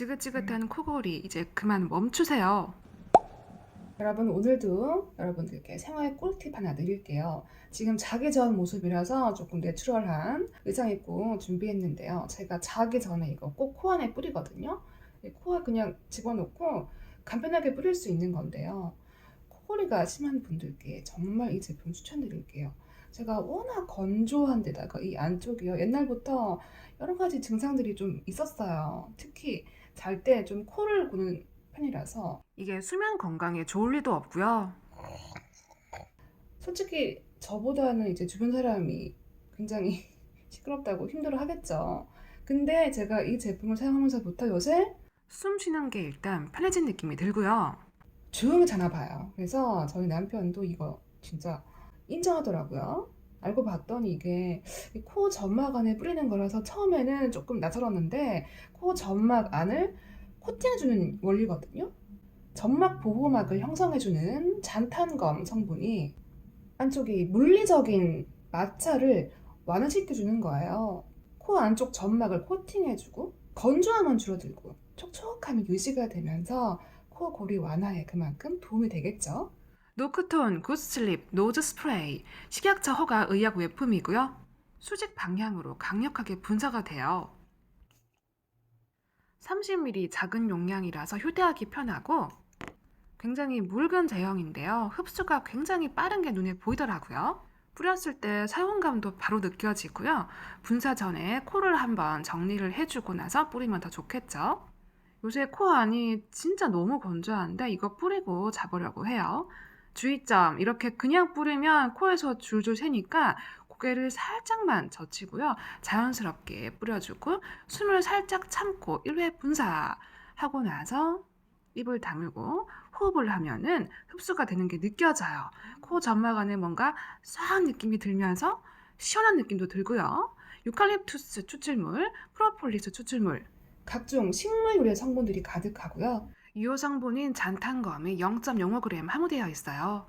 지긋지긋한 코골이 이제 그만 멈추세요. 여러분, 오늘도 여러분들께 생활 꿀팁 하나 드릴게요. 지금 자기 전 모습이라서 조금 내추럴한 의상 입고 준비했는데요. 제가 자기 전에 이거 꼭 코 안에 뿌리거든요. 이 코에 그냥 집어넣고 간편하게 뿌릴 수 있는 건데요. 코골이가 심한 분들께 정말 이 제품 추천드릴게요. 제가 워낙 건조한 데다가 이 안쪽이요. 옛날부터 여러 가지 증상들이 좀 있었어요. 특히 잘 때 좀 코를 고는 편이라서 이게 수면 건강에 좋을 리도 없고요. 솔직히 저보다는 이제 주변 사람이 굉장히 시끄럽다고 힘들어 하겠죠. 근데 제가 이 제품을 사용하면서부터 요새 숨 쉬는 게 일단 편해진 느낌이 들고요. 조용히 자나 봐요. 그래서 저희 남편도 이거 진짜 인정하더라고요. 알고 봤더니 이게 이 코 점막 안에 뿌리는 거라서 처음에는 조금 낯설었는데 코 점막 안을 코팅해주는 원리거든요. 점막 보호막을 형성해주는 잔탄검 성분이 안쪽이 물리적인 마찰을 완화시켜주는 거예요. 코 안쪽 점막을 코팅해주고 건조함은 줄어들고 촉촉함이 유지가 되면서 코 골이 완화에 그만큼 도움이 되겠죠. 노크톤 굿슬립 노즈 스프레이 식약처 허가 의약 외품이고요. 수직 방향으로 강력하게 분사가 돼요. 30ml 작은 용량이라서 휴대하기 편하고 굉장히 묽은 제형인데요. 흡수가 굉장히 빠른 게 눈에 보이더라고요. 뿌렸을 때 사용감도 바로 느껴지고요. 분사 전에 코를 한번 정리를 해주고 나서 뿌리면 더 좋겠죠. 요새 코 안이 진짜 너무 건조한데 이거 뿌리고 자보려고 해요. 주의점, 이렇게 그냥 뿌리면 코에서 줄줄 새니까 고개를 살짝만 젖히고요. 자연스럽게 뿌려주고 숨을 살짝 참고 1회 분사하고 나서 입을 다물고 호흡을 하면은 흡수가 되는 게 느껴져요. 코 점막 안에 뭔가 싹 느낌이 들면서 시원한 느낌도 들고요. 유칼립투스 추출물, 프로폴리스 추출물, 각종 식물 유래 성분들이 가득하고요. 유효 성분인 잔탄검이 0.05g 함유되어 있어요.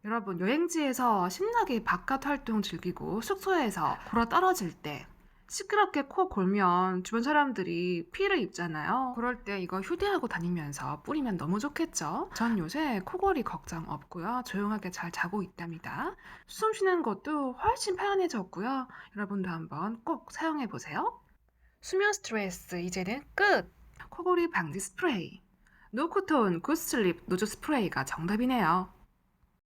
여러분, 여행지에서 신나게 바깥 활동 즐기고 숙소에서 골아 떨어질 때 시끄럽게 코 골면 주변 사람들이 피해를 입잖아요. 그럴 때 이거 휴대하고 다니면서 뿌리면 너무 좋겠죠? 전 요새 코골이 걱정 없고요. 조용하게 잘 자고 있답니다. 숨 쉬는 것도 훨씬 편안해졌고요. 여러분도 한번 꼭 사용해 보세요. 수면 스트레스 이제는 끝! 코골이 방지 스프레이. 노코톤 굿슬립 노즈 스프레이가 정답이네요.